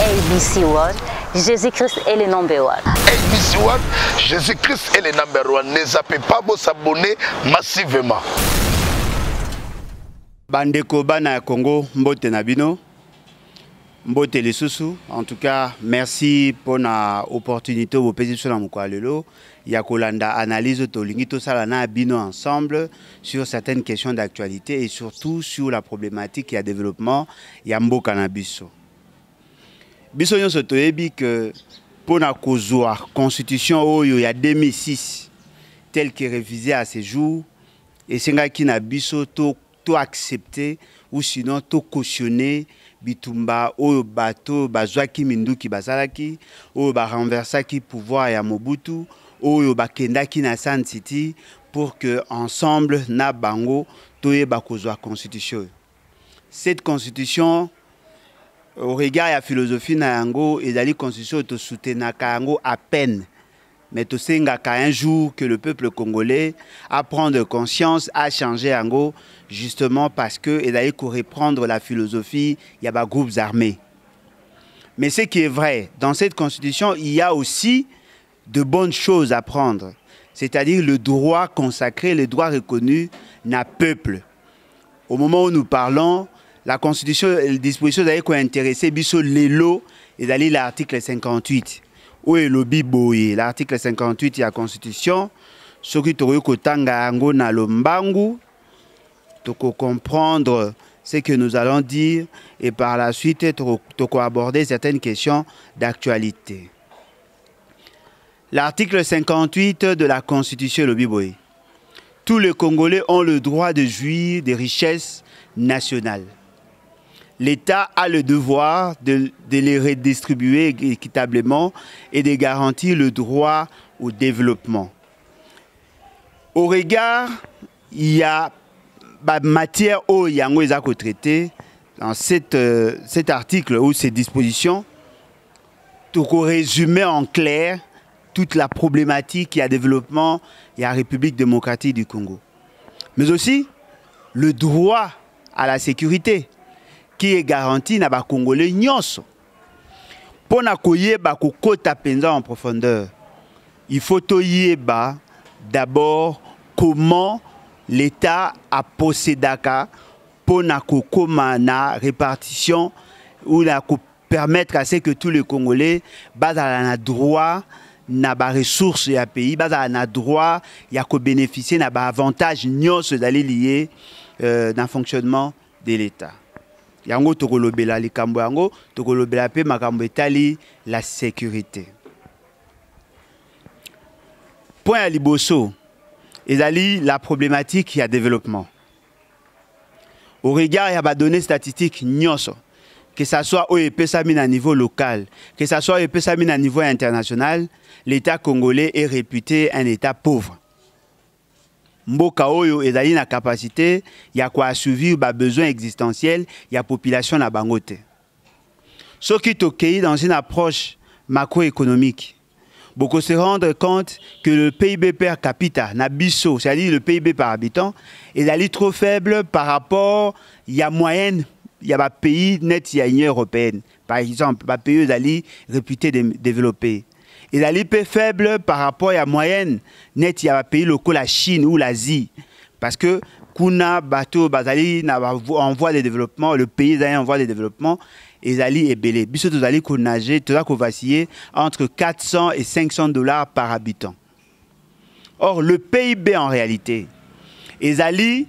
ABC World, Jésus-Christ est le number one. ABC World, Jésus-Christ est le number one. Ne zappez pas de s'abonner massivement. Bandeko bana Congo, mbote nabino, mbote lisusu. En tout cas, merci pour l'opportunité de vous sur la Moukwalelo. Yakolanda analyse Tolingito Salana Bino ensemble sur certaines questions d'actualité et surtout sur la problématique et le développement Yambo Cannabiso. Biso yon sotoyebi que pour la constitution il y a 2006 telle qui est révisée à ce jour et c'est là qui n'a biso tout accepté ou sinon tout cautionné bitumba oyo bato bazwaki minduki bazalaki oyo ba renversaki pouvoir ya Mobutu oyo bakendaki na San City pour que ensemble na bango toye bakozwa constitution. Cette constitution au regard de la philosophie na yango ezali constitution to soutenaka yango à peine mais to sengaka un jour que le peuple congolais a prendre conscience à changer yango justement parce que ezali ko reprendre la philosophie il y a ba groupes armés. Mais ce qui est vrai dans cette constitution, il y a aussi de bonnes choses à prendre, c'est-à-dire le droit consacré, le droit reconnu na peuple. Au moment où nous parlons, la Constitution, les dispositions qui ont intéressé biso lelo et d'aller l'article 58. Où est le biboye? L'article 58 de la Constitution, ce qui est kotanga ango na lombangu, toko comprendre ce que nous allons dire et par la suite toko aborder certaines questions d'actualité. L'article 58 de la Constitution le biboye. Tous les Congolais ont le droit de jouir des richesses nationales. L'État a le devoir de les redistribuer équitablement et de garantir le droit au développement. Au regard, il y a matière où il y a un traité dans cet article ou ces dispositions pour résumer en clair toute la problématique et le développement de la République démocratique du Congo. Mais aussi le droit à la sécurité qui est garanti na ba Congolais nyonso. Pour na koyeba kokota penza en profondeur, il faut toyeba d'abord comment l'État a possédaka pour na kokoma na répartition ou na permettre à ce que tous les Congolais bazala droit na ba ressources ya pays, bazala na droit ya ko bénéficier na ba avantage nyonso d'aller lié dans fonctionnement de l'État. Yango tokolobela likambo yango tokolobela pe makambo etali la sécurité. Point à liboso ezali la problématique ya développement. Au regard ya ba données statistiques nyonso que ça soit au EPSAMI à niveau local, que ça soit au EPSAMI à niveau international, l'État congolais est réputé un État pauvre. Mboka oyo ezali na capacité ya ko assouvir ba besoins existentiels ya population na bangote. Ce qui tokei dans une approche macroéconomique. Beaucoup se rendre compte que le PIB per capita na biso, c'est-à-dire le PIB par habitant, est trop faible par rapport à moyenne. Il y a des pays net il y a l'Union européenne. Par exemple, des pays d'ali réputés développés. Et d'aller peu faible par rapport à la moyenne net il y a des pays locaux, la Chine ou l'Asie. Parce que kuna bateau bazali en voie de développement, le pays est en voie de développement, et zali est belé. Biso to zali ko nager, to za ko vaciller entre 400 et 500 $ par habitant. Or le PIB en réalité est zali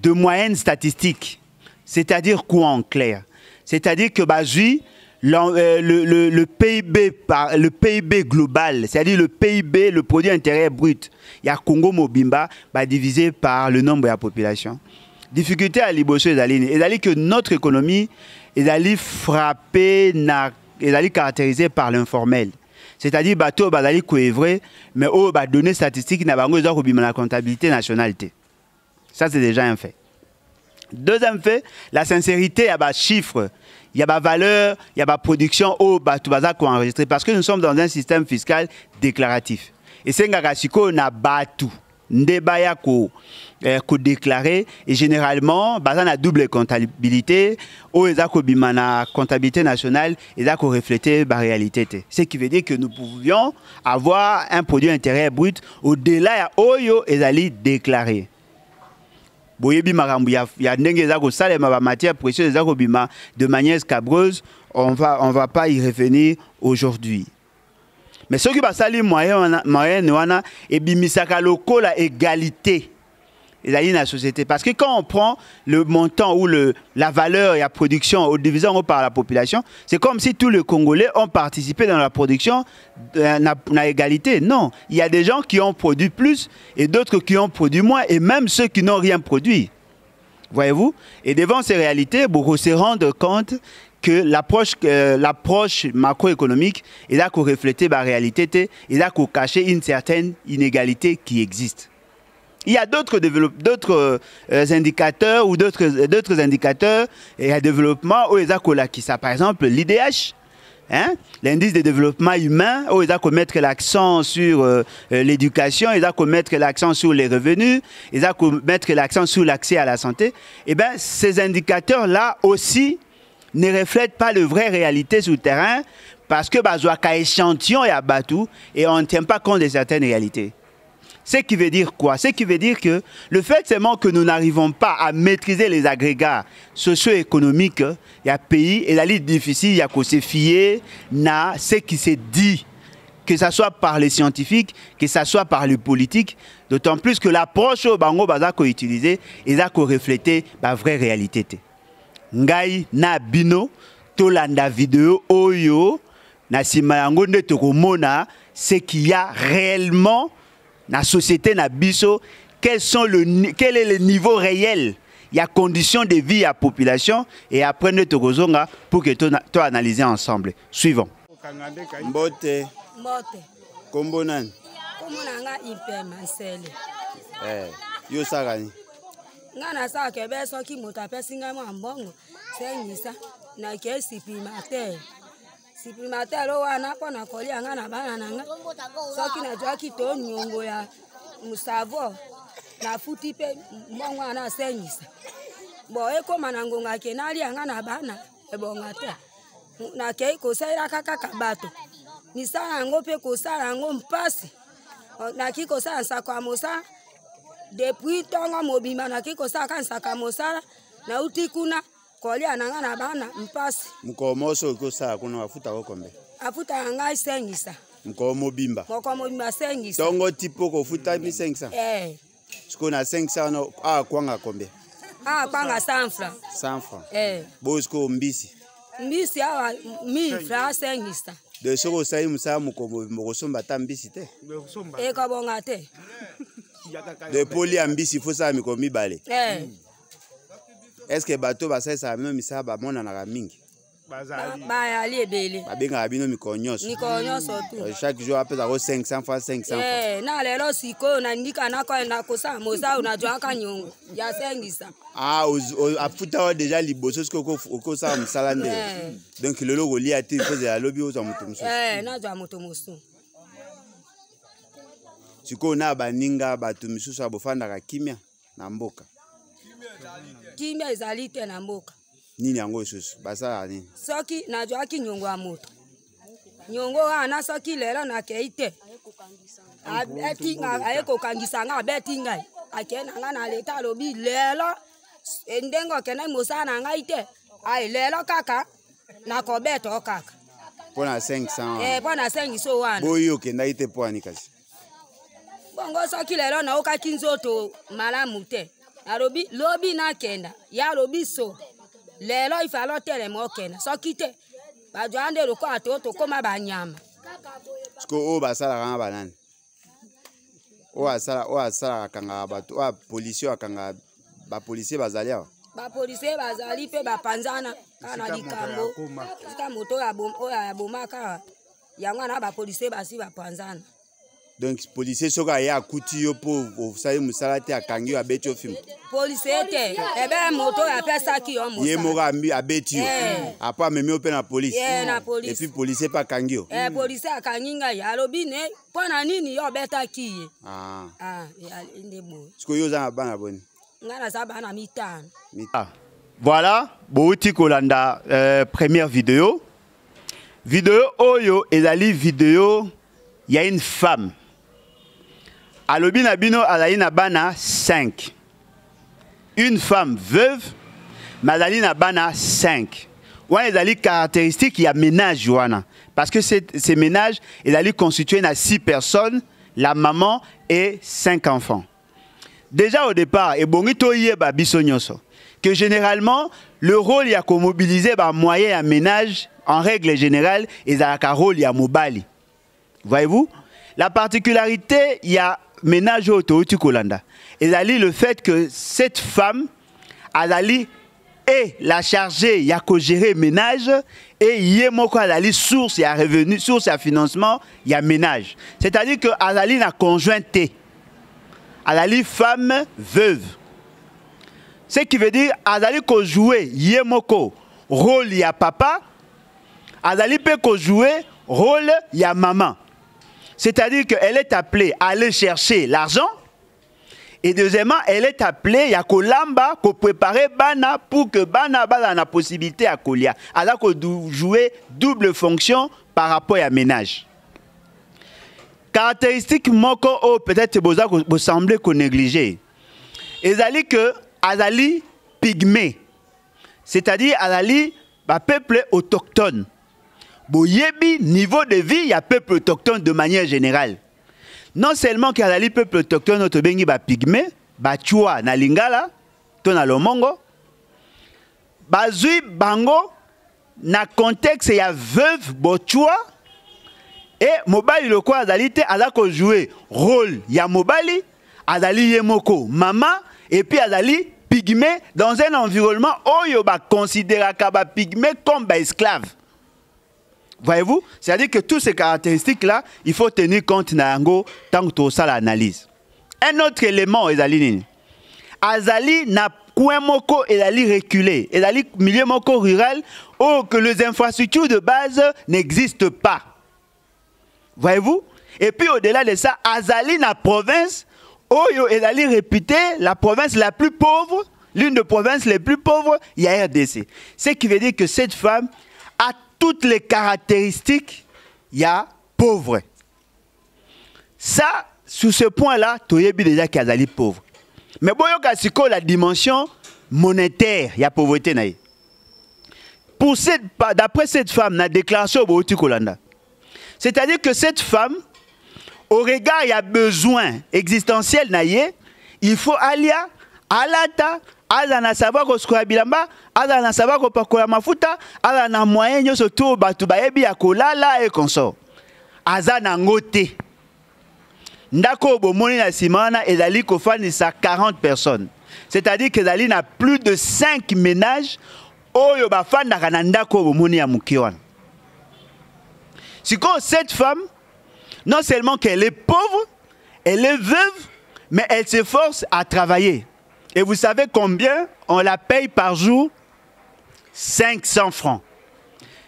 de moyenne statistique. C'est-à-dire quoi en clair? C'est-à-dire que bazui le PIB global, c'est-à-dire le PIB, le produit intérieur brut, il y a Congo Mobimba divisé par le nombre de la population. Difficulté à l'Iboso et que notre économie est frappée, est caractérisée par l'informel. C'est-à-dire bateau bazali coévré, mais au données statistiques n'a pas la comptabilité nationalité. Ça c'est déjà un fait. Deuxième fait, la sincérité, il y a des chiffres, il y a des valeurs, il y a des productions au Batubaza qu'on enregistré parce que nous sommes dans un système fiscal déclaratif. Et c'est un gasiko na batu. ndebaya ko déclarer et généralement bazan a double comptabilité ou eza ko bimana comptabilité nationale eza ko refléter la réalité, ce qui veut dire que nous pouvions avoir un produit intérieur brut au-delà ya oyo ezali déclaré. Boyebi marambu ya ndenge eza ko salema ba matière précieuse eza ko bima de manière scabreuse, on va pas y revenir aujourd'hui. Mais ce qui va salir moyen wana et bimisaka lokola égalité dans la société, parce que quand on prend le montant ou la valeur et la production au division par la population, c'est comme si tous les Congolais ont participé dans la production na égalité. Non, il y a des gens qui ont produit plus et d'autres qui ont produit moins, et même ceux qui n'ont rien produit. Voyez-vous? Et devant ces réalités, beaucoup se rendent compte que l'approche macroéconomique est là pour refléter la réalité, est là pour cacher une certaine inégalité qui existe. Il y a d'autres indicateurs ou d'autres indicateurs et à développement où ils ont qui ça, par exemple l'IDH, hein? L'indice de développement humain, où ils ont mettre l'accent sur l'éducation, ils ont mettre l'accent sur les revenus, ils ont mettre l'accent sur l'accès à la santé. Et bien ces indicateurs-là aussi ne reflètent pas la vraie réalité sur le terrain parce que bazoaka échantillon et abatou et on ne tient pas compte de certaines réalités. Ce qui veut dire quoi? Ce qui veut dire que le fait seulement que nous n'arrivons pas à maîtriser les agrégats socio-économiques, il y a pays et la liste difficile, il y a qu'on se fier à ce qui s'est dit, que ce soit par les scientifiques, que ce soit par les politiques, d'autant plus que l'approche au bango bazako utilisé et ça qu'on refléter la vraie réalité. Ngai na bino tolanda vidéo oyo na sima yango nde tokomona ce qu'il y a réellement na société na biso, quel est le niveau réel, il y a conditions de vie à la population et après nous tokozonga pour que tu analyser ensemble. Suivons. Mbote. Mbote. Kombo nani? Kombo nanga Impe Mansele. Yo sagani. Ngana sa kebe so ki moto apesi nga mo ambongo senyisa na ke supprimateur. Supprimateur lo wana pona kolia ngana bana nanga. So ki na jwa ki to nyongo ya musavo na futi pe mbongo ana senyisa. Bo eko manango ngake nali ngana bana ebonga te. Na ke ko saira kaka kabato. Misala ngo pe ko sala ngo mpasi. Na ki ko sala sa kwa mosa. Depuis tonga mobima na kiko saka nsaka mosala na utikuna kolia nanga na bana mpasi mkomoso ko saka kuna afuta ko kombe afuta ngai sengisa mkomo bimba sengisa tongo tipo ko futa mi sengisa siko na sengisa no kwanga kombe kwanga sanfra bosko mbisi awa 1000 francs sengisa de soko sai musa mkomo mokosomba tambisi te ka bonga te de poli ambisi fosa mikomi bale. Est-ce que bateau ba ça ça misa ba mona na mingi? Ba ali ebele. Ba benga bino mikonyoso. Mikonyoso tu. Chaque jour après ça 500 fois 500 fois. Na lelo siko na ndika na kwa na kosa moza unajua kanyongo. Ya sengisa. Afuta déjà liboso ce ko sa msala nde. Donc le logo li ati faut ya lobby aux mutumuso. Na jwa mutumuso. Siko na baninga batu misusu abofanda kimia na mboka. Kimia ezali te na mboka. Nini yango isusu basala nini? Soki na jwa ki nyongo ya moto. Nyongo ana soki lelo na keite. Abetinga ayeko kangisa nga betinga. Akena nga na leta lobi lelo endengo kena mosana nga ite. Ai lelo kaka na kobeto kaka. Pona 500. Pona 500 wana. Boyo kenda ite poani kasi. Bongo soki lelo na oka kinzoto malamu te. Arobi lobi na kenda. Ya robi so. Lelo ifalo tele mo kenda. Soki te. Ba joande roko atoto koma banyama. Sko o basala kanga banani. O asala kanga batu. O policier akanga ba policier bazali awa. Ba policier bazali pe ba panzana kana likambo. Sika moto ya bomaka. Yango na ba policier basi ba panzana. Donc policier soka ya akuti yo po osali musala te akangi yo abeti yo film. Policier te ebe moto ya pesa ki yo musala. Ye moka abeti yo. Apa meme yo pe na police. Na police. Et puis policier pa kangi yo. Policier akangi nga ya lobi ne pona nini yo beta ki ye. Inde bo. Sko yo za bana boni. Ngana za bana mitano. Voilà, bouti kolanda première vidéo. Vidéo oyo ezali vidéo il y a une femme. Alobi na bino azali na bana 5. Une femme veuve, mais azali na bana 5. Ouais, ezali caractéristique il y a ménage wana parce que ces ménages ezali constitué na 6 personnes, la maman et 5 enfants. Déjà au départ, et bonito yeba biso nyonso que généralement le rôle ya ko mobiliser ba moyen à ménage en règle générale ezalaka rôle ya mobali. Voyez-vous? La particularité, il y a ménage au Touti Kolanda. Ezali le fait que cette femme, Azali, est la chargée, il y a qu'à gérer ménage, et il y a moko Azali source, il y a revenu, source, il y a financement, il y a ménage. C'est-à-dire que Azali n'a conjointé. Azali femme veuve. Ce qui veut dire, Azali ko jouer, il y a moko rôle, il y a papa, Azali peut ko jouer rôle, il y a maman. C'est-à-dire qu'elle est appelée à aller chercher l'argent. Et deuxièmement, elle est appelée à kolamba, pour préparer Bana pour que Bana ait la possibilité à kolia. Alors qu'on jouer double fonction par rapport à ménage. Caractéristique moko peut-être vous semblez qu'on néglige. Ezali que Azali pygmée. C'est-à-dire Azali peuple autochtone. Boyebi, niveau de vie, il y a peuple autochtone de manière générale. Non seulement qu'il y a les peuples autochtones, notre bengi ba pygmé, ba chua na lingala, to na lomongo, ba zui bango, na contexte il y a veuve bochua, et mobali le quoi azali te azako jouer rôle ya mobali, azali yemoko mama, et puis azali pygmé dans un environnement où yo ba considéra ka ba pygmé comme ba esclave. Voyez-vous? C'est-à-dire que toutes ces caractéristiques-là, il faut tenir compte nango tant que ça l'analyse. Un autre élément, Azali n'a point moko ezali reculé. Ezali milieu moko rural où que les infrastructures de base n'existent pas. Voyez-vous? Et puis au-delà de ça, Azali n'a province où ezali réputé la province la plus pauvre, l'une des provinces les plus pauvres, il y a RDC. Ce qui veut dire que cette femme a toutes les caractéristiques, il y a pauvre. Ça, sur ce point-là, tu as déjà qu'Azali pauvre. Mais bon, il y a la dimension monétaire, il y a pauvreté. D'après cette femme, la déclaration au Kolanda. C'est-à-dire que cette femme, au regard, il y a besoin existentiel, il faut aller à l'ata. Aza na savoir ko skola bilamba, aza na savoir ko pakola mafuta, aza na moyen nyoso to batu bayebi ya kolala et consort. Aza na ngote. Ndako bomoni na simana ezali ko fanisa 40 personnes. C'est-à-dire que ezali na plus de 5 ménages oyo ba fandaka na ndako bomoni ya mukiwana. Siko cette femme, non seulement qu'elle est pauvre, elle est veuve, mais elle s'efforce à travailler. Et vous savez combien on la paye par jour? 500 francs.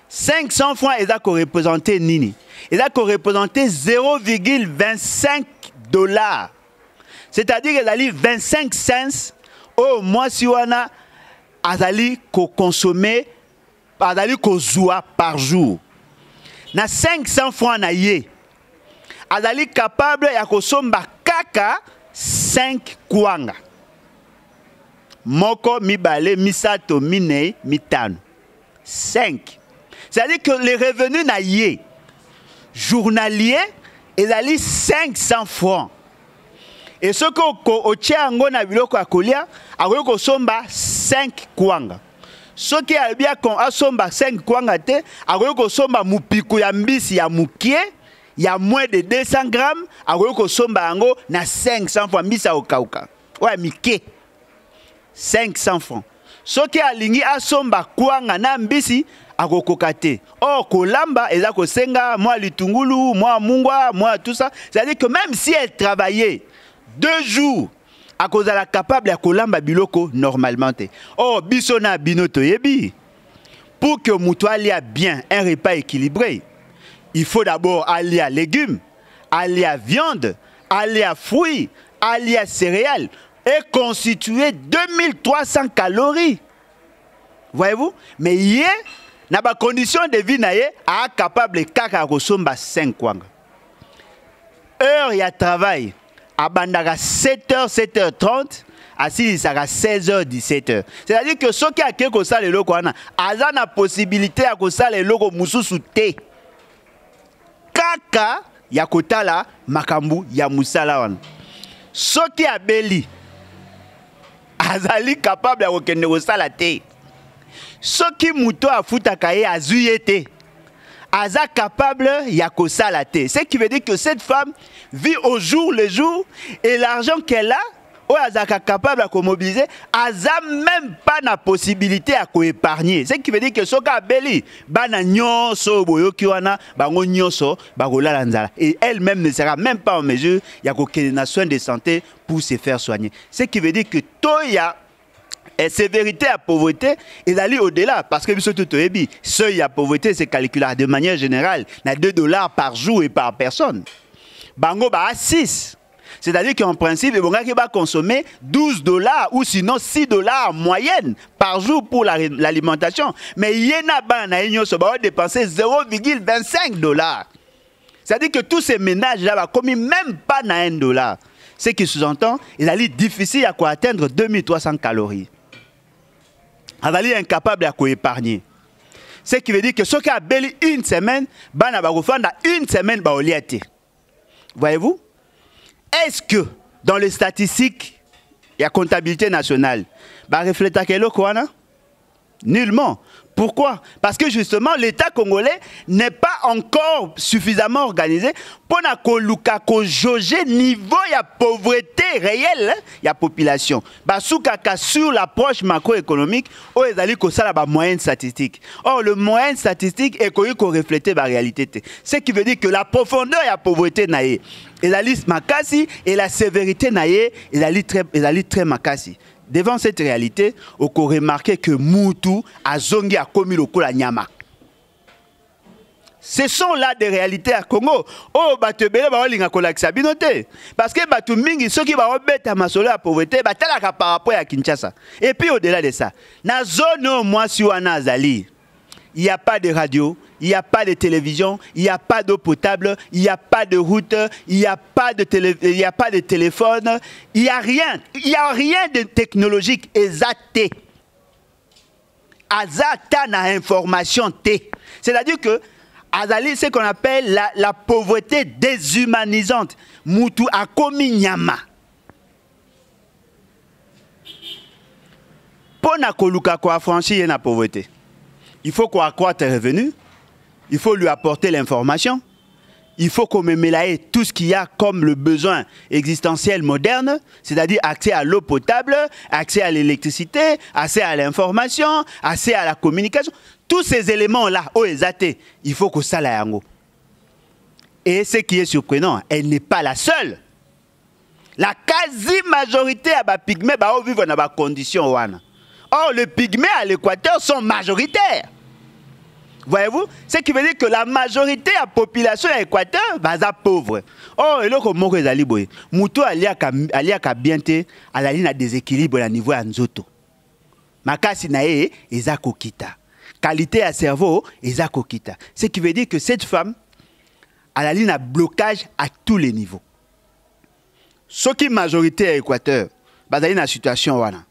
500 francs, ils ont représenté Nini. Ils ont représenté 0,25 $. C'est-à-dire qu'ils ont 25 cents au mois si on a azali ko consommer, azali ko zoua par jour. Na 500 francs na ye. Azali capable ya kosomba kaka 5 kwanga. Moko, mibale, misato, minei, mitano. 5. C'est-à-dire que les revenus naïe journaliers, ils allaient 500 francs. Et ce qu'on tient en na biloko akolia, akoyo somba 5 kwanga. Ce qui a bien qu'on a somba 5 kwanga te, akoyo somba mupiku ya mbisi ya mukie, ya moins de 200 grammes, akoyo somba ango na 500 francs mbisa okauka. Ouais, mike. 500 francs. Ce qui a lingi a somba kwanga na mbisi akokoka te. Or kolamba eza kosenga moi litungulu, moi mungwa, moi tout ça. C'est-à-dire que même si elle travaillait 2 jours, à cause de la capable à kolamba biloko normalement. Or bisona binoto yebi. Pour que moutou aille bien un repas équilibré, il faut d'abord aller à légumes, aller à viande, aller à fruits, aller à céréales et constituer 2300 calories. Voyez-vous? Mais hier, dans la condition de vie, il est capable de faire 5 kwanga. Heure il y a travail. À 7h, 7h30, à 16h, 17h. C'est-à-dire que ceux qui ont quelque chose, ils ont la possibilité de faire les logos moussous té. Kaka, yakotala, makambu, ya moussala. Ceux qui ont beli, azali capable de faire la té. Ceux qui mouto a foutakaye a zuyete. Aza capable ya kosala te. Ce qui veut dire que cette femme vit au jour le jour et l'argent qu'elle a, ou aza capable de mobiliser, aza même pas la possibilité à épargner. Ce qui veut dire que soka beli bana nyonso boyoki wana bango nyonso bagola lanzala et elle-même ne sera même pas en mesure ya kokena soins de santé pour se faire soigner. Ce qui veut dire que toya et sévérité à pauvreté, il allait au-delà. Parce que seuil à pauvreté, c'est calculé de manière générale. Il y a $2 par jour et par personne. Bango ba 6. C'est-à-dire qu'en principe, il va consommer $12 ou sinon $6 en moyenne par jour pour l'alimentation. Mais il y a dépenser $0,25. C'est-à-dire que tous ces ménages-là vont commis même pas $1. Ce qui sous-entend, il allait difficile à atteindre 2300 calories. Azali incapable à épargner. Ce qui veut dire que ceux qui ont belli une semaine, bana ba gofanda une semaine ba oliate. Voyez-vous? Est-ce que dans les statistiques, il y a comptabilité nationale, ba refléta kelo kwana? Nullement. Pourquoi? Parce que justement, l'État congolais n'est pas encore suffisamment organisé pour qu'on jauge niveau de pauvreté réelle de la population. Sur l'approche macroéconomique, on a la moyenne statistique. Or, le moyenne statistique est qu'on reflète la réalité. Ce qui veut dire que la profondeur de la pauvreté naïe, et la liste makasi et la sévérité naïe, et la liste très makasi. Devant cette réalité, on peut remarquer que Moutou a zongi a commis le coup la nyama. Ce sont là des réalités à Congo. Oh, batebele ba olinga kolakisa binote. Parce que batu mingi ceux qui va obeta masolo à pauvreté, batalaka par rapport à Kinshasa. Et puis au-delà de ça, na zone moi si wana azali, il n'y a pas de radio, il n'y a pas de télévision, il n'y a pas d'eau potable, il n'y a pas de route, il n'y a pas de téléphone, il n'y a rien de technologique exact. Azata na information T. C'est-à-dire que Azali, c'est ce qu'on appelle la pauvreté déshumanisante. Moutou a commis nyama. Pour na koluka ko affranchir la pauvreté. Il faut qu'on accroisse tes revenus, il faut lui apporter l'information, il faut qu'on mélaye tout ce qu'il y a comme le besoin existentiel moderne, c'est-à-dire accès à l'eau potable, accès à l'électricité, accès à l'information, accès à la communication. Tous ces éléments-là, il faut que ça l'aille. Et ce qui est surprenant, elle n'est pas la seule. La quasi-majorité à pygmées vivent dans des conditions. Or, les pygmées à l'équateur sont majoritaires. Voyez-vous? Ce qui veut dire que la majorité de la population à l'équateur est pauvre. Or, il y a des gens Moutou aliaka bienté à la ligne à déséquilibre à niveau anzoto. Makasi nae ezako kita. Qualité à cerveau ezako kita. Ce qui veut dire que cette femme a la ligne à blocage à tous les niveaux. Ce qui est majorité à l'équateur, bazali na situation wana.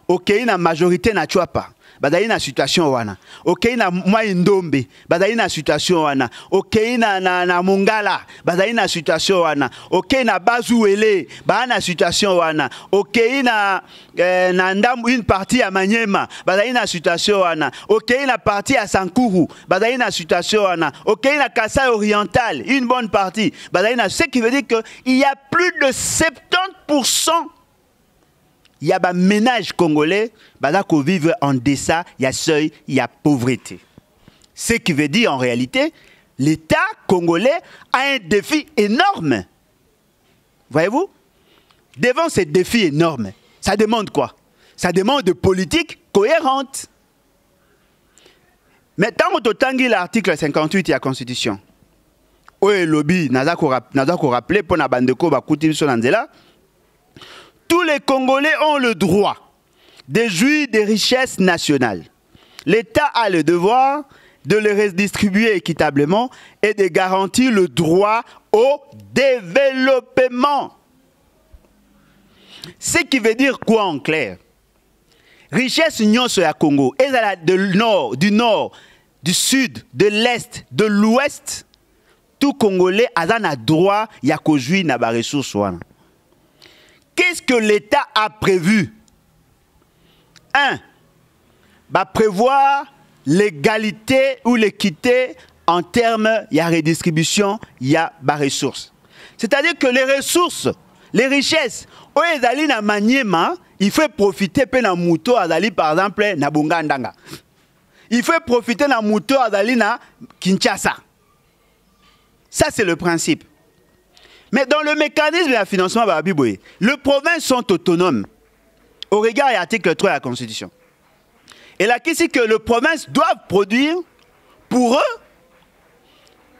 Ok, na majorité na Chouapa. Bazali na situation wana. Ok, na Mwaindombe. Bazali na situation wana. Ok, na Mongala. Bazali na situation wana. Ok, na Bazuele. Bazali na situation wana. Ok, na Ndambu, une partie à Maniema. Bazali na situation wana. Ok, na partie à Sankuru. Bazali na situation wana. Ok, na Kassai oriental. Une bonne partie. Bazali na. Ce qui veut dire qu'il y a plus de 70%. Il y a des ménages congolais qui vivent en deçà, il y a seuil, il y a pauvreté. Ce qui veut dire en réalité, l'État congolais a un défi énorme. Voyez-vous? Devant ces défis énormes, ça demande quoi? Ça demande de politique cohérente. Mais tant que l'article 58 de la Constitution, où le lobby n'a pas rappelé pour la bande de tous les Congolais ont le droit de jouir des richesses nationales. L'État a le devoir de les redistribuer équitablement et de garantir le droit au développement. Ce qui veut dire quoi en clair? Richesse nyonso ya Congo, et du nord, du sud, de l'est, de l'ouest, tout Congolais a un droit ya kojui na ba ressources. Qu'est-ce que l'État a prévu? 1. Prévoir l'égalité ou l'équité en termes de redistribution, il y a des ressources. C'est-à-dire que les ressources, les richesses, il faut profiter de la moto par exemple na Bongandanga. Il faut profiter de la moto na Kinshasa. Ça c'est le principe. Mais dans le mécanisme de financement, les provinces sont autonomes au regard de l'article 3 de la Constitution. Et là, qu'est-ce que les provinces doivent produire pour eux,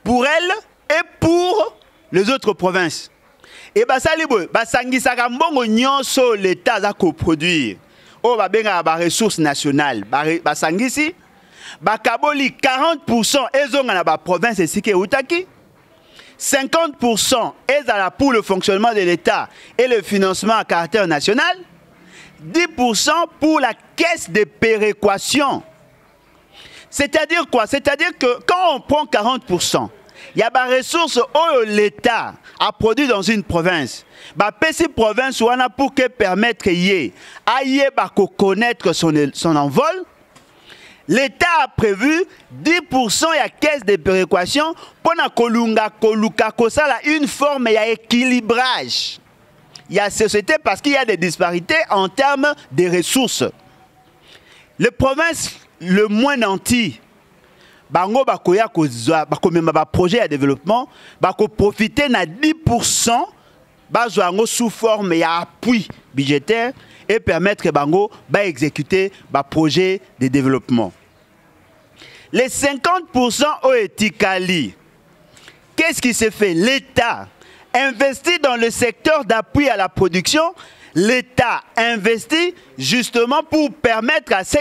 pour elles et pour les autres provinces. Et ça, l'État a coproduire. Oh, ba ressources nationales. Basangisi, kaboli 40% ezonga na ba province et sike utaki. 50% est pour le fonctionnement de l'État et le financement à caractère national. 10% pour la caisse de péréquation. C'est-à-dire quoi? C'est-à-dire que quand on prend 40%, il y a des ressources où l'État a produit dans une province. Ces provinces pour que permettre de connaître son envol. L'État a prévu 10% de la caisse de péréquation pour une forme d'équilibrage. Il y a société parce qu'il y a des disparités en termes de ressources. Les provinces le moins nantis, bango bakoya kozwa bakomema projet de développement, bako profiter na 10% bazwango sous forme d'appui budgétaire et permettre bango ba exécuter ba projet de développement. Les 50% au etikali. Qu'est-ce qui se fait? L'État investit dans le secteur d'appui à la production. L'État investit justement pour permettre à ce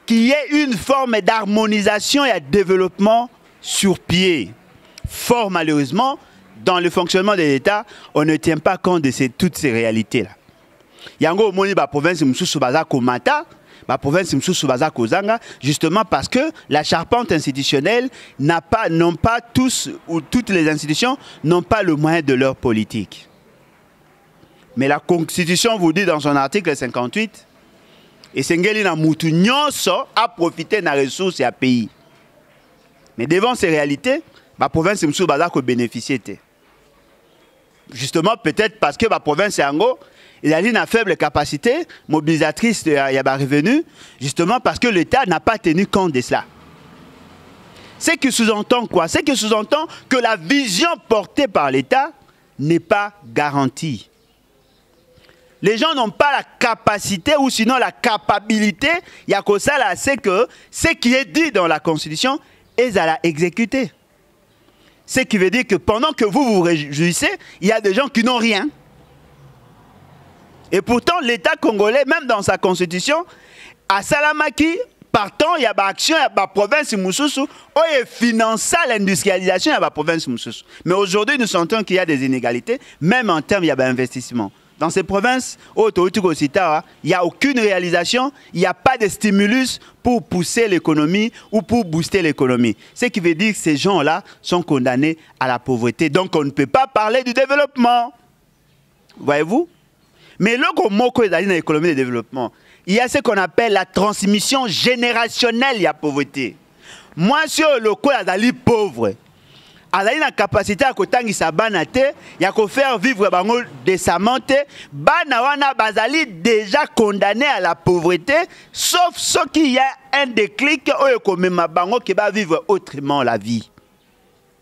qu'il y ait une forme d'harmonisation et de développement sur pied. Fort malheureusement, dans le fonctionnement de l'État, on ne tient pas compte de toutes ces réalités-là. Yango moni ba province msusu baza komata, ba province msusu baza kozanga, justement parce que la charpente institutionnelle n'ont pas tous ou toutes les institutions n'ont pas le moyen de leur politique. Mais la Constitution vous dit dans son article 58, et Sengeli na mutu nyonso a profité na ressources et à pays. Mais devant ces réalités, la province msusu baza ko bénéficier. Justement peut-être parce que la province yango il a une faible capacité mobilisatrice de revenus, justement parce que l'État n'a pas tenu compte de cela. Ce qui sous-entend quoi? Ce qui sous-entend que la vision portée par l'État n'est pas garantie. Les gens n'ont pas la capacité ou sinon la capacité, il y a que ça là, c'est que ce qui est dit dans la Constitution est à la exécuter. Ce qui veut dire que pendant que vous vous réjouissez, il y a des gens qui n'ont rien. Et pourtant, l'État congolais, même dans sa constitution, à Salamaki, partant, il y a des actions, il y a des provinces Moussousou, où il finance l'industrialisation, il y a des provinces Moussousou. Mais aujourd'hui, nous sentons qu'il y a des inégalités, même en termes d'investissement. Dans ces provinces, il n'y a aucune réalisation, il n'y a pas de stimulus pour pousser l'économie ou pour booster l'économie. Ce qui veut dire que ces gens-là sont condamnés à la pauvreté. Donc on ne peut pas parler du développement. Voyez-vous? Mais là, comme mot dans l'économie de développement, il y a ce qu'on appelle la transmission générationnelle de la pauvreté. Moi, si le coup est pauvre, azali na capacité à kotangisa bana te ya ko faire vivre bango décemment te bana wana bazali déjà condamnés à la pauvreté sauf ceux qui y a un déclic oyo komema bango qui va vivre autrement la vie.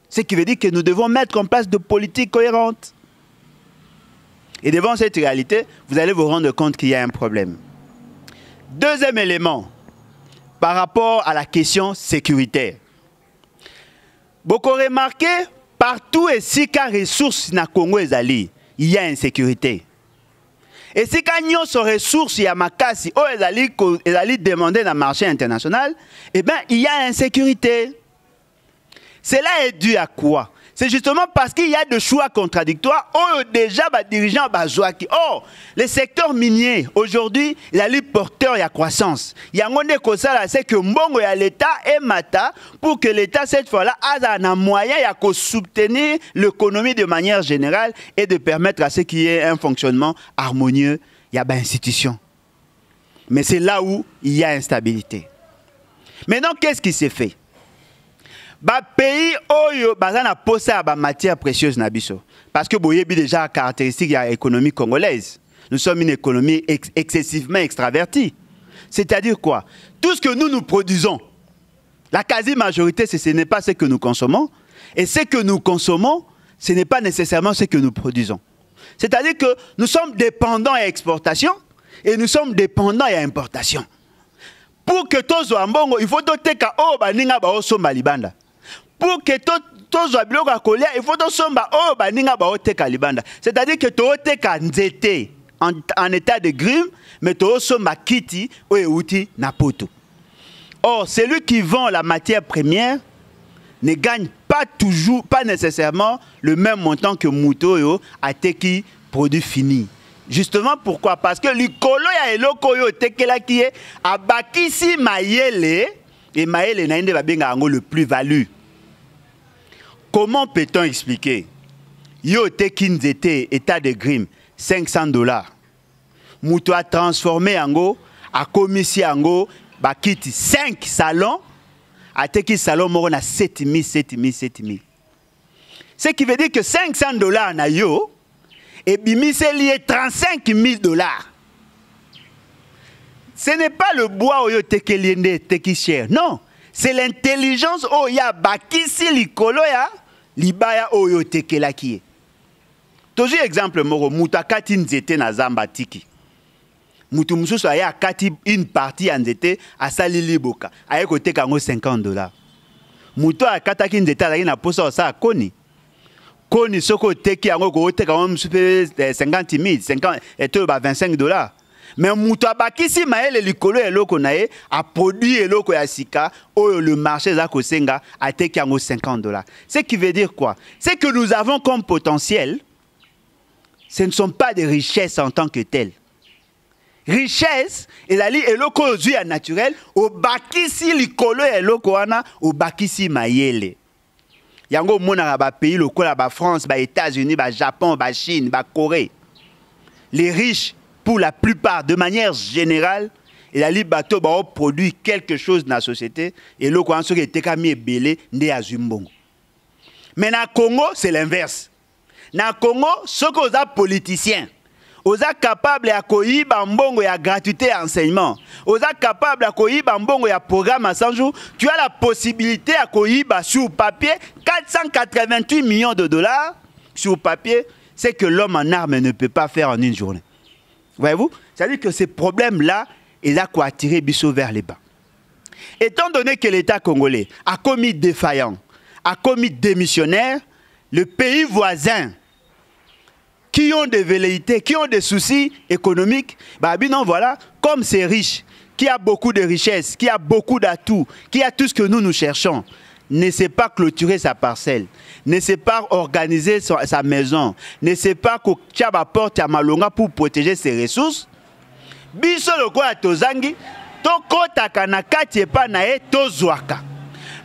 Ce qui veut dire que nous devons mettre en place de politiques cohérentes. Et devant cette réalité, vous allez vous rendre compte qu'il y a un problème. Deuxième élément, par rapport à la question sécuritaire. Beaucoup remarqué, partout et si qu'à ressources na Congo ezali, il y a insécurité. Et si qu'à n'y a ressources il y a makasi, oh ezali demandé dans le marché international, eh bien il y a insécurité. Cela est dû à quoi? C'est justement parce qu'il y a des choix contradictoires. Oh, déjà, les dirigeants, oh, les secteurs miniers, aujourd'hui, il y a les porteurs, il y a croissance. Il y a un cosa c'est que Mbongo y a l'État et Mata pour que l'État, cette fois-là, a un moyen de soutenir l'économie de manière générale et de permettre à ce qu'il y ait un fonctionnement harmonieux. Il y a des institutions. Mais c'est là où il y a instabilité. Maintenant, qu'est-ce qui s'est fait? Ba pays oyo bazana posa ba matières précieuses na biso parce que boyebi déjà caractéristique de l'économie congolaise. Nous sommes une économie excessivement extravertie. C'est-à-dire quoi? Tout ce que nous produisons, la quasi-majorité, ce n'est pas ce que nous consommons. Et ce que nous consommons, ce n'est pas nécessairement ce que nous produisons. C'est-à-dire que nous sommes dépendants à l'exportation et nous sommes dépendants à l'importation. Pour que tous mbongo, il faut doter ka o baninga ba osomba libanda. Pour que tous biloko ya kolia, il faut tosomba o baninga ba oteka libanda. C'est-à-dire que to oteka nzete en état de grime, mais to osomba kiti o euti na poto. Or, celui qui vend la matière première ne gagne pas toujours, pas nécessairement le même montant que Moutoyo a teki produit fini. Justement pourquoi? Parce que l'ikolo ya eloko yo tekela qui est abakisi mayele et mayele na inde babenga ango le plus-value. Comment peut-on expliquer? Yo teki nzete état de grime $500. Mouto a transformé ango a commissi ango bakiti 5 salons a teki salon moko na 7000. Ce qui veut dire que $500 na yo et bimi c'est lié $35,000. Ce n'est pas le bois oyo tekeliende teki cher. Non, c'est l'intelligence oya bakisi likolo ya libaya oyo tekelaki. Toujours exemple moko muta kati nzete na zamba tiki. Mutu mususu aya kati une partie en nzete asali liboka. Aya ko teka ngo $50. Mutu akataki nzete ala na posa sa koni. Koni soko teki yango ko teka ngo 50,000, 50 et to ba $25. Mais mutu abakisi maele likolo eloko nae a produit eloko ya sika oyo le marché za kosenga a teki yango $50. Ce qui veut dire quoi? C'est que nous avons comme potentiel, ce ne sont pas des richesses en tant que telles. Richesse, elali eloko ozuya naturel, o bakisi likolo eloko wana, o bakisi mayele. Yango monaka ba pays lokola ba France, ba États-Unis, ba Japon, ba Chine, ba Corée. Les riches, pour la plupart, de manière générale, elali bato ba produit quelque chose dans la société, et loko anso ke tekami ebele nde azumbongo. Mais na Congo, c'est l'inverse. Na Congo, ceux qui sont politiciens, ils sont capables de koyiba mbongo ya gratuité et enseignement. Ils sont capables de koyiba mbongo ya programme à 100 jours. Tu as la possibilité de koyiba sur papier $488 millions sur papier. C'est que l'homme en armes ne peut pas faire en une journée. Voyez-vous? C'est-à-dire que ces problèmes-là, ils ont attiré Bissot vers les bas. Étant donné que l'État congolais a commis défaillant, a commis démissionnaire, le pays voisin qui ont des velléités, qui ont des soucis économiques, bah non, voilà, comme c'est riche, qui a beaucoup de richesses, qui a beaucoup d'atouts, qui a tout ce que nous cherchons, ne sait pas clôturer sa parcelle, ne sait pas organiser sa maison, ne sait pas que Tchaba porte à Malonga pour protéger ses ressources. Biso loko ya tozangi, to kota kana kati pa nae tozwaka.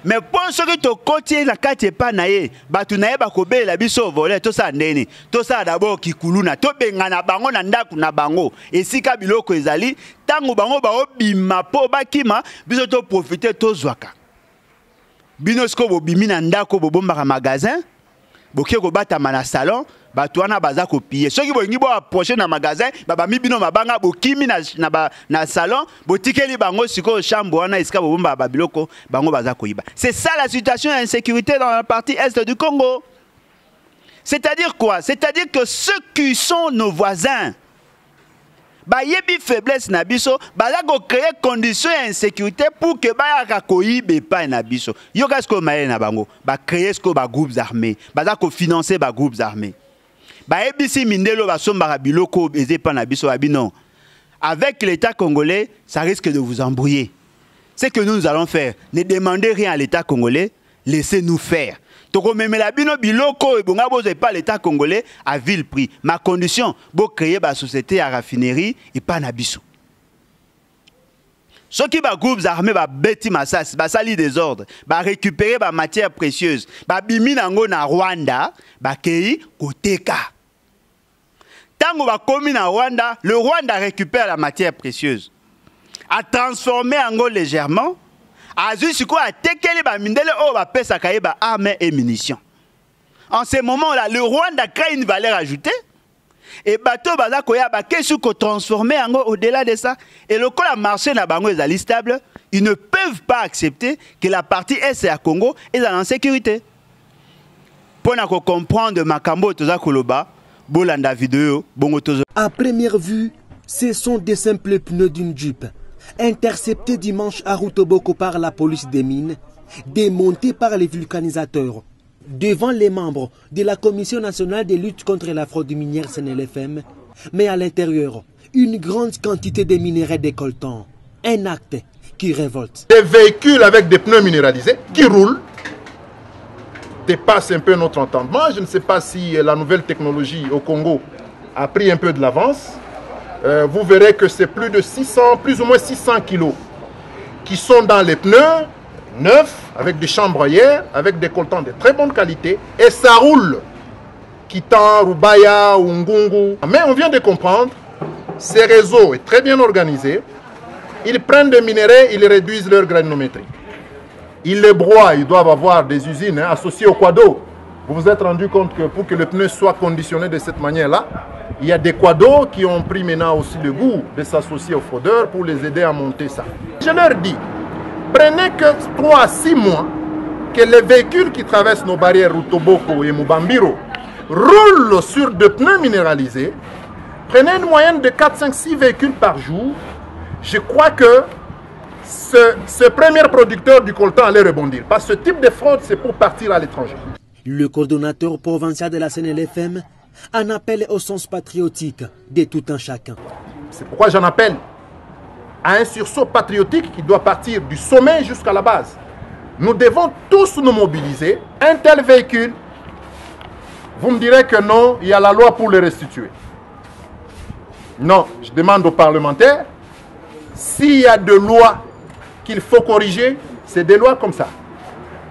Mais pour ceux qui te côté la carte pas naé, batu naé bakobe la biso volé tout ça ndeni, tout ça d'abord qui kuluna, to bengana bango na ndaku na bango, et si ka biloko ezali, tango bango ba obima po bakima, biso to profiter to zwaka. binosko bo bimina ndako bo bomba magasin bokie ko bata mana salon bato wana baza ko piller soki bo ngi bo approcher na magasin baba mi bino mabanga bo kimi na salon bo tikeli bango siko chambre wana iska bo bomba babiloko bango baza ko iba. C'est ça la situation d'insécurité dans la partie est du Congo. C'est-à-dire quoi? C'est-à-dire que ceux qui sont nos voisins ba yebi faiblesse na biso baza ko créer conditions d'insécurité pour que ba ya koyibe pa na biso. Yo kasko maye na bango ba créer ce ko ba groupes armés baza ko financer ba groupes armés. Ba ebisi mindelo ba somba biloko eze pa na biso abino. Avec l'État congolais, ça risque de vous embrouiller. Ce que nous allons faire, ne demandez rien à l'État congolais, laissez-nous faire. Toko memela bino biloko et bonga boze pas l'État congolais à vil prix. Ma condition, bo créer ba société à raffinerie et pas na biso. Ceux qui ba groupes armés ba beti massas, ba sali des ordres, ba récupérer ba matières précieuses, ba bimi nango na Rwanda, ba kei koteka. Tango ba komi na Rwanda, le Rwanda récupère la matière précieuse. A transformer ango légèrement. Armes et munitions. En ce moment-là, le Rwanda crée une valeur ajoutée. Et bateau baza koya ba kesu ko transformer au-delà de ça. Et le la marché na bango est stable, ils ne peuvent pas accepter que la partie est à Congo est en sécurité. Pour comprendre makambo toza koloba, bolanda vidéo bongo tozo. À première vue, ce sont des simples pneus d'une Jeep. Intercepté dimanche à Rutoboko par la police des mines, démonté par les vulcanisateurs. Devant les membres de la Commission nationale de lutte contre la fraude minière CNLFM, mais à l'intérieur, une grande quantité de minerais décolletants. Un acte qui révolte. Des véhicules avec des pneus minéralisés qui roulent dépassent un peu notre entendement. Je ne sais pas si la nouvelle technologie au Congo a pris un peu de l'avance. Vous verrez que c'est plus ou moins 600 kilos qui sont dans les pneus neufs, avec des chambres ailleurs, avec des coltants de très bonne qualité, et ça roule. Kitan, Rubaya, Ngungu. Mais on vient de comprendre, ces réseaux sont très bien organisés. Ils prennent des minéraux, ils réduisent leur granulométrie. Ils les broient, ils doivent avoir des usines associées au quado. Vous vous êtes rendu compte que pour que le pneu soit conditionné de cette manière-là, il y a des quados qui ont pris maintenant aussi le goût de s'associer aux fraudeurs pour les aider à monter ça. Je leur dis, prenez que 3 à 6 mois que les véhicules qui traversent nos barrières Rutoboko et Mubambiro roulent sur des pneus minéralisés. Prenez une moyenne de 4, 5, 6 véhicules par jour. Je crois que ce premier producteur du coltan allait rebondir. Parce que ce type de fraude, c'est pour partir à l'étranger. Le coordonnateur provincial de la CNLFM en appelle au sens patriotique de tout un chacun. C'est pourquoi j'en appelle à un sursaut patriotique qui doit partir du sommet jusqu'à la base. Nous devons tous nous mobiliser. Un tel véhicule, vous me direz que non, il y a la loi pour le restituer. Non, je demande aux parlementaires, s'il y a des lois qu'il faut corriger, c'est des lois comme ça.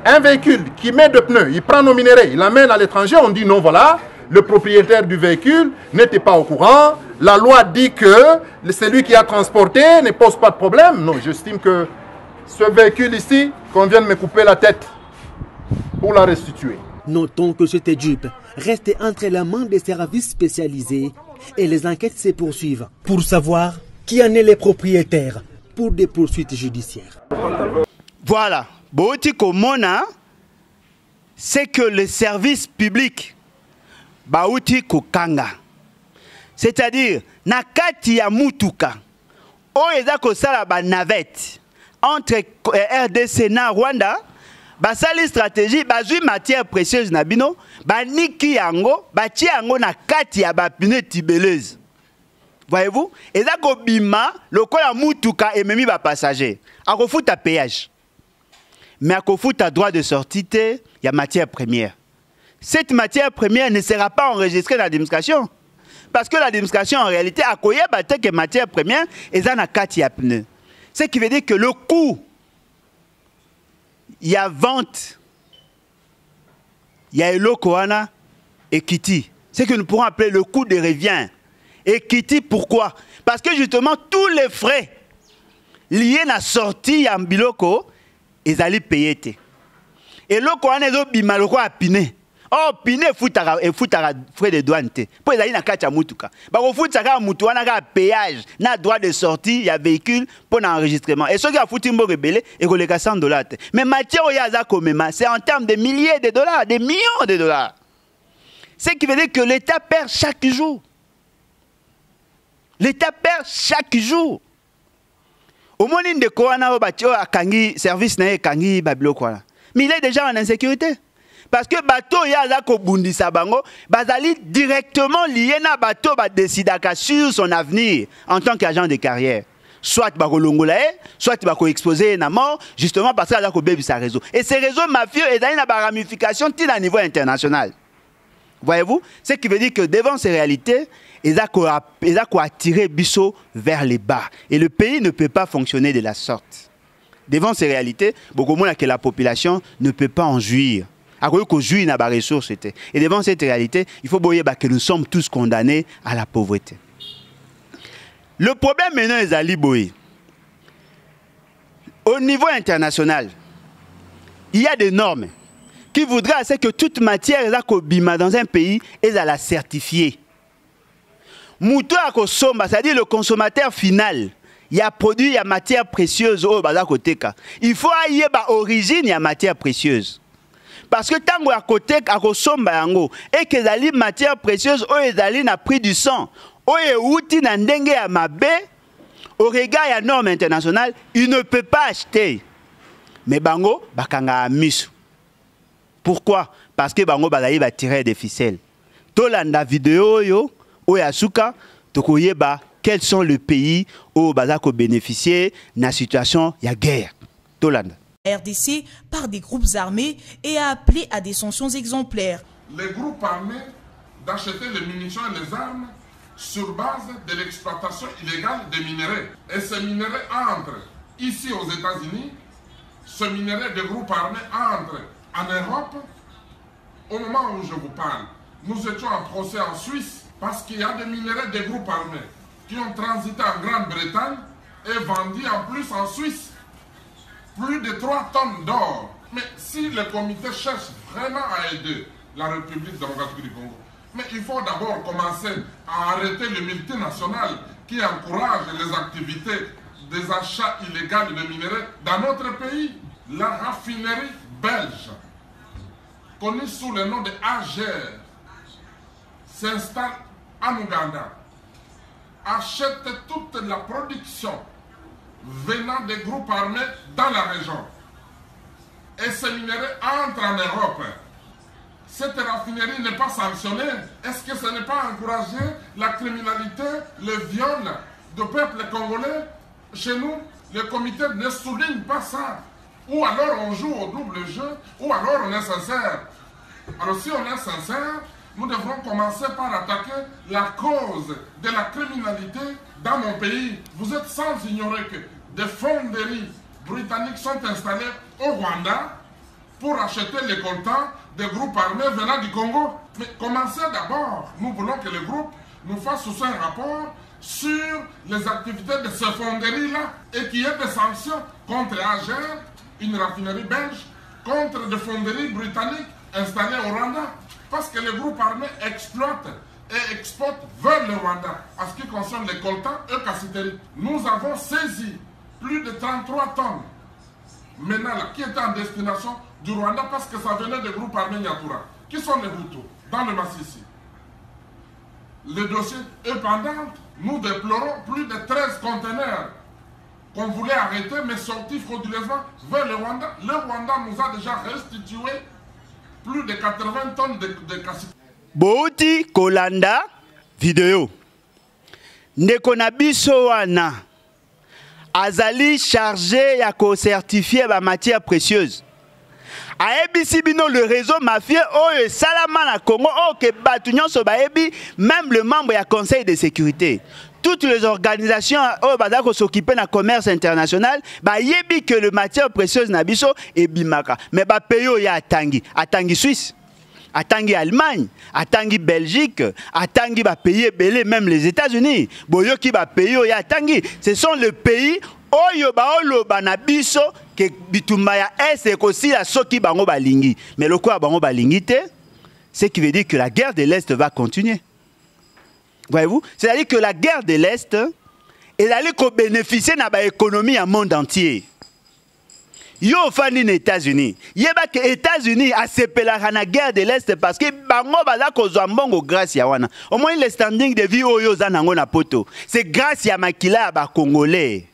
Un véhicule qui met de pneus, il prend nos minéraux, il l'amène à l'étranger, on dit non, voilà, le propriétaire du véhicule n'était pas au courant, la loi dit que celui qui a transporté ne pose pas de problème. Non, j'estime que ce véhicule ici, qu'on vient de me couper la tête pour la restituer. Notons que cette Jeep reste entre les mains des services spécialisés et les enquêtes se poursuivent pour savoir qui en est les propriétaires pour des poursuites judiciaires. Voilà. Boti komona, c'est que le service public bauti kokanga. C'est-à-dire, nakati ya mutuka, oeza kosala ba navette entre RDC na Rwanda, basali stratégie, bazui matière précieuse na bino, baniki yango, bati yango na kati ya ba pneu tibeleuse. Voyez-vous? Eza ko bima, lokola mutuka ememi ba passager. Akofuta péage. Mais à Kofout a droit de sortie, il y a matière première. Cette matière première ne sera pas enregistrée dans l'administration. Parce que l'administration, en réalité, a que matière première et en a 4 pneus. Ce qui veut dire que le coût, il y a vente, il y a Elokoana et Kiti. Ce que nous pourrons appeler le coût de revient. Et Kiti, pourquoi? Parce que justement, tous les frais liés à la sortie en Biloko, ils allaient payer. Et le quoi est bima le quoi a piné. Oh piné foutara frais de douane te. Pour les na kacha mutuka. Ba ko fout saka mutu wana ka péage, na droit de sortie, il y a véhicule pour l'enregistrement. Et ceux qui a foutu mbo rebelle et ko les $100 te. Mais matière ya za komema, c'est en termes de milliers de dollars, des millions de dollars. Ce qui veut dire que l'État perd chaque jour. L'État perd chaque jour. Au moment de quoi na batio a kangi service na kangi babilo quoi. Mais il est déjà en insécurité. Parce que bateau yaza ko bundisa bango, bazali directement lié na bateau ba décidaka sur son avenir en tant qu'agent de carrière. Soit bako longolae, soit bako exposé na mort, justement parce que ko bebi sa réseau. Et ces réseaux mafieux ezali na ba ramification til à niveau international. Voyez-vous? Ce qui veut dire que devant ces réalités, ils ont attiré Bissot vers les bas. Et le pays ne peut pas fonctionner de la sorte. Devant ces réalités, beaucoup moins que la population ne peut pas en jouir. À cause qu'on jouit n'a pas ressources. Et devant cette réalité, il faut voir que nous sommes tous condamnés à la pauvreté. Le problème maintenant est à l'Iboï. Au niveau international, il y a des normes qui voudraient que toute matière dans un pays est à la certifier. Mouto à Kosomba, c'est-à-dire le consommateur final, il y a produit, il y a matière précieuse au Bazakoteka. Il faut aller à l'origine, il y a matière précieuse. Parce que tant à côté à Kosomba et que les matières précieuses n'a pris du sang, outi na ndenge ya mabe, au regard de la norme internationale, il ne peut pas acheter. Mais bango bakanga amisu. Pourquoi? Parce que bango bazali va tirer des ficelles. Tolanda vidéo yo oyasuka tokoyeba quels sont les pays où bazako bénéficier na situation ya guerre. Tolanda. RDC par des groupes armés et a appelé à des sanctions exemplaires. Les groupes armés d'acheter les munitions et les armes sur base de l'exploitation illégale des minerais. Et ces minerais entrent ici aux États-Unis, ce minerai de groupes armés entre en Europe. Au moment où je vous parle, nous étions en procès en Suisse parce qu'il y a des minerais de groupes armés qui ont transité en Grande-Bretagne et vendus en plus en Suisse. Plus de 3 tonnes d'or. Mais si le comité cherche vraiment à aider la République démocratique du Congo, mais il faut d'abord commencer à arrêter les multinationales qui encouragent les activités des achats illégaux de minerais dans notre pays. La raffinerie belge, connue sous le nom de AGER, s'installe en Ouganda, achète toute la production venant des groupes armés dans la région. Et ces minerais entrent en Europe. Cette raffinerie n'est pas sanctionnée. Est-ce que ce n'est pas encourager la criminalité, le viol du peuple congolais? Chez nous, le comité ne souligne pas ça. Ou alors on joue au double jeu, ou alors on est sincère. Alors si on est sincère, nous devrons commencer par attaquer la cause de la criminalité dans mon pays. Vous êtes sans ignorer que des fonderies britanniques sont installées au Rwanda pour acheter les coltans des groupes armés venant du Congo. Mais commencez d'abord. Nous voulons que le groupe nous fasse aussi un rapport sur les activités de ces fonderies-là et qu'il y ait des sanctions contre AGER, une raffinerie belge, contre des fonderies britanniques installées au Rwanda. Parce que les groupes armés exploitent et exportent vers le Rwanda. En ce qui concerne les coltans et cassiteries, nous avons saisi plus de 33 tonnes maintenant là, qui étaient en destination du Rwanda parce que ça venait des groupes armés Nyatura. Qui sont les Hutus dans le Massissi. Le dossier est pendant. Nous déplorons plus de 13 conteneurs qu'on voulait arrêter mais sortis frauduleusement vers le Rwanda. Le Rwanda nous a déjà restitué plus de 80 tonnes de cassiteries. Bouti Kolanda vidéo. Ndeko na biso wana azali chargé ya ko certifier ba matière précieuse. Aebisi bino le réseau mafieux oyo salama na Congo o ke batu nyonso baebi, même le membre ya conseil de sécurité. Toutes les organisations oyo bazako s'occuper na commerce international ba yebi que le matière précieuse na biso ebimaka. Mais ba payo ya atangi Suisse. Atangi Allemagne, atangi Belgique, atangi ba pays belé, même les États-Unis. Boyo qui va payer ya atangi. Ce sont les pays Oyo baoloba na biso ke bitumba ya est aussi la soki bango balingi. Mais le quoi bango balingi te, ce qui veut dire que la guerre de l'Est va continuer. Voyez-vous? C'est-à-dire que la guerre de l'Est, elle allait bénéficier de l'économie du monde entier. Yo fani aux États-Unis. Yeba que États-Unis a sepelé la guerre de l'Est parce que bango baza kozwa mbongo grâce ya wana. Au moins le standing de vie oyo za nango na poto. C'est grâce ya makila ba Congolais.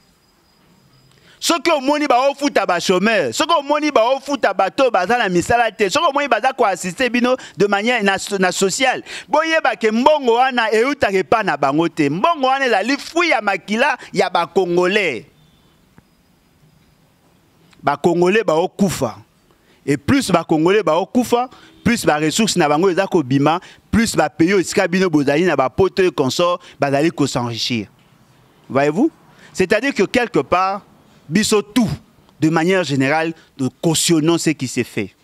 Ce que moni ba ofuta ba chômeur, ce que moni ba ofuta bato baza na misala te, ce que moni baza ko assister bino de manière sociale. Boyeba ke mbongo wana euta ke pa na bango te. Mbongo wana ezali fruit ya makila ya ba Congolais. Ba Congolais ba okufa. Et plus ba Congolais ba okufa, plus ba ressources na bango eza ko bima, plus ba pays esika bino bozali na ba poto consort bazali ko s'enrichir. Voyez-vous? C'est-à-dire que quelque part biso tout, de manière générale, nous cautionnons ce qui s'est fait.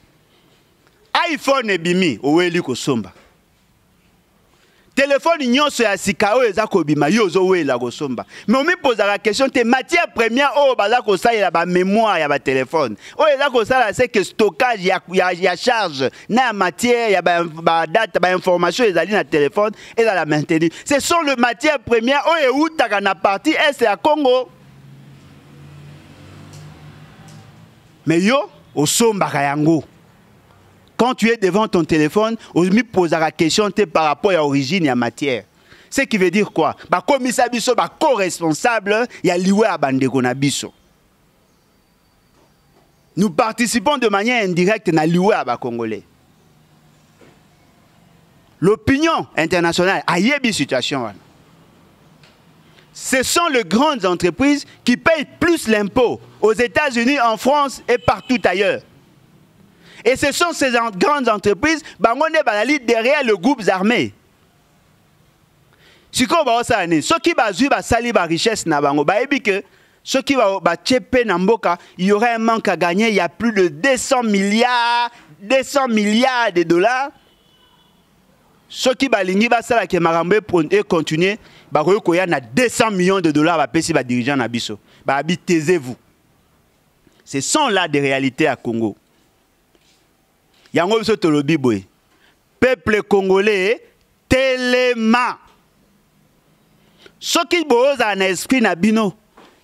iPhone et bimi, oueli kosomba. Téléphone nyonso ya sikao eza ko bima yozo ouela kosomba. Mais on me pose la question, te matière première o baza ko sa ya ba mémoire ya ba téléphone. O eza ko sa c'est que stockage ya charge na matière ya ba date ba information ezali na téléphone et dans la maintenir. Ce sont les matières premières o eutaka na partie est ya Congo. Mais yo, au sombaka yango. Quand tu es devant ton téléphone, on me pose la question par rapport à l'origine et à la matière. Ce qui veut dire quoi? Bah, comme ça, biso, bah, co-responsable, il y a lié à bandeko na biso. Nous participons de manière indirecte à lié à Congolais. L'opinion internationale a eu une situation. Ce sont les grandes entreprises qui payent plus l'impôt aux États-Unis, en France et partout ailleurs. Et ce sont ces grandes entreprises qui derrière le groupe armé. Si ceux qui ont sali la richesse, ceux qui ont il y aurait un manque à gagner, il y a plus de 200 milliards de dollars. Ceux qui balingi basala ke marambe et continuer ba ko ya na 200 millions de dollars ba pesi ba dirigeant na biso ba taisez-vous. Ce sont là des réalités à Congo. Yango biso tolobi boy. Peuple congolais tellement. Ceux qui boza en esprit na bino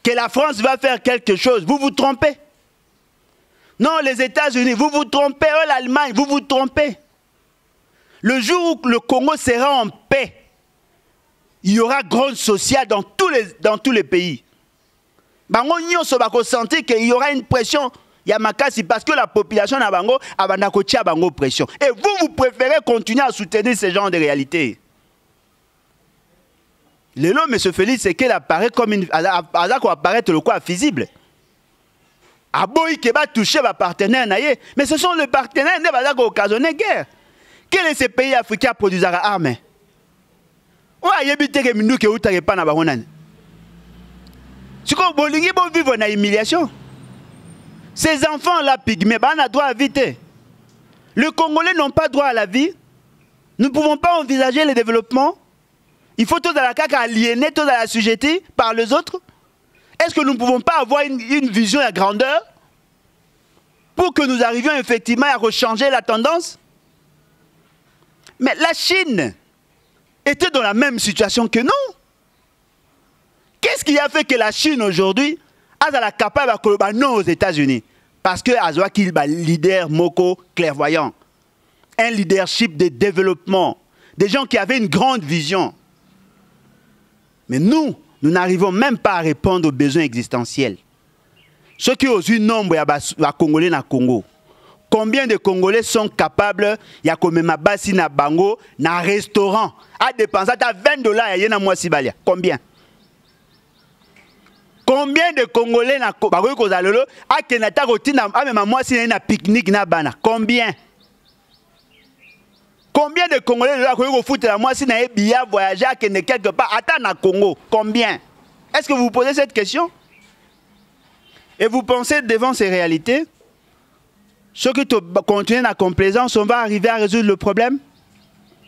que la France va faire quelque chose, vous vous trompez. Non, les États-Unis, vous vous trompez, l'Allemagne, vous vous trompez. Le jour où le Congo sera en paix, il y aura grande sociale dans tous les pays. Bango nyonso bako sentir qu'il y aura une pression yamakasi parce que la population na bango abanda ko tia bango pression. Et vous préférez continuer à soutenir ce genre de réalité. Le nom M. Félix, c'est qu'il apparaît comme une apparaître le quoi visible. Aboyi qui va toucher les partenaires naïe, mais ce sont les partenaires qui vont occasionner guerre. Quel est ce pays africain qui produit des armes? On a évité que nous qui outre pas na baronan. Si qu'on bolingi bon vivre na humiliation. Ces enfants là pygmées, on a droit à éviter. Les Congolais n'ont pas droit à la vie. Nous ne pouvons pas envisager le développement. Il faut tout dans la caca aliéner, tout dans la sujeter par les autres. Est-ce que nous ne pouvons pas avoir une vision à grandeur pour que nous arrivions effectivement à rechanger la tendance? Mais la Chine était dans la même situation que nous. Qu'est-ce qui a fait que la Chine aujourd'hui a capable de dire non aux États-Unis? Parce que Azoa qu'il est leader moko clairvoyant. Un leadership de développement. Des gens qui avaient une grande vision. Mais nous n'arrivons même pas à répondre aux besoins existentiels. Ceux qui ont eu nombre de Congolais dans le Congo. Combien de Congolais sont capables, il y a comme ma bassi na bango, na restaurant, à dépenser à $20 y a mois si balia. Combien? Combien de Congolais na bagoy kozalolo, à kenata rotina, à même moi si na pique-nique na bana. Combien? Combien de Congolais là ko foot la moi si na bia voyager à quelque part attends na Congo? Combien? Est-ce que vous vous posez cette question? Et vous pensez devant ces réalités? Ceux qui continuent la complaisance, on va arriver à résoudre le problème?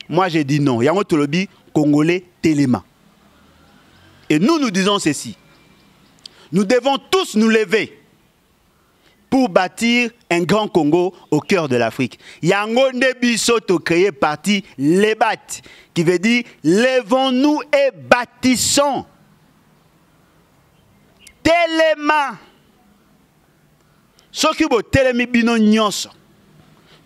Moi, j'ai dit non. Yango Tolobi, Congolais, Téléma. Et nous disons ceci. Nous devons tous nous lever pour bâtir un grand Congo au cœur de l'Afrique. Yango Nebiso to créé parti Lebat, qui veut dire levons-nous et bâtissons. Telema. Ce qui veut telemi bino nyonso.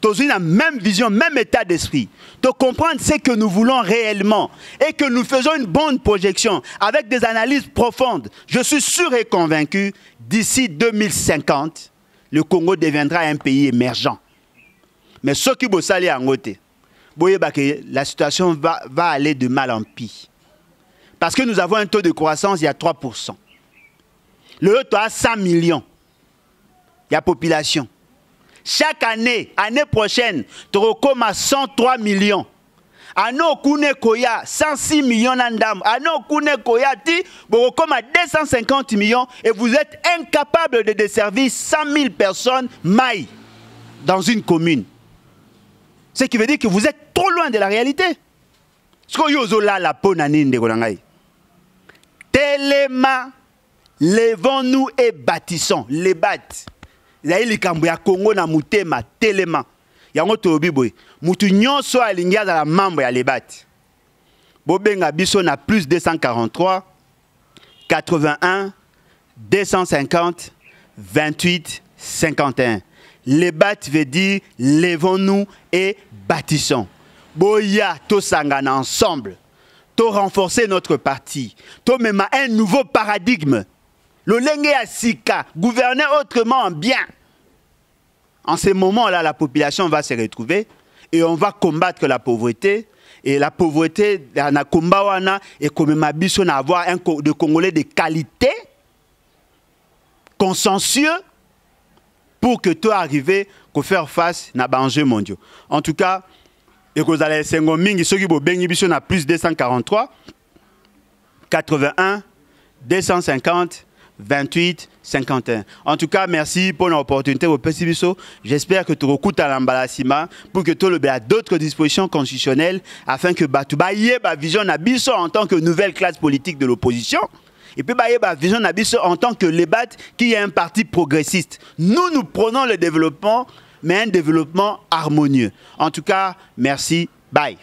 Tous une même vision, même état d'esprit. De comprendre ce que nous voulons réellement et que nous faisons une bonne projection avec des analyses profondes. Je suis sûr et convaincu, d'ici 2050, le Congo deviendra un pays émergent. Mais ce qui veut salir en côté, la situation va aller de mal en pire. Parce que nous avons un taux de croissance, il y a 3%. Le taux a 100 millions. Il y a population. Chaque année, année prochaine, tu recommence à 103 millions. Ano kune koya 106 millions d'andam. Ano kune koya ti recommence à 250 millions et vous êtes incapable de desservir 100 000 personnes mailles dans une commune. Ce qui veut dire que vous êtes trop loin de la réalité. Ce que yozo la la ponanine de Golangai. Téléma, levons-nous et bâtissons. Les bâtes. Zaïli Kambuya Congo na mutema telema. Yango tobi boy. Mutu nyonso alingia za la mambo ya lebat. Bobenga biso na plus 243 81 250 28 51. Lebat veut dire levons-nous et bâtissons. Boya to sangana ensemble. To renforcer notre parti. To mema un nouveau paradigme. Le Lengue Asika, gouverner autrement bien. En ces moments-là, la population va se retrouver et on va combattre la pauvreté. Et la pauvreté, na kombawana et comme ma biso na avoir un de Congolais de qualité, consensueux, pour que tout arrive à faire face à enjeux mondiaux. En tout cas, et que vous allez mingi ceux qui bo bengi biso na plus 243 81 250 28 51. En tout cas, merci pour l'opportunité au Pessibiso. J'espère que tu recoutes à l'embalasima pour que tu aies d'autres dispositions constitutionnelles afin que Batouba y ait ma vision Nabiso en tant que nouvelle classe politique de l'opposition. Et puis, ma vision Nabiso en tant que Lebat qui est un parti progressiste. Nous prenons le développement, mais un développement harmonieux. En tout cas, merci. Bye.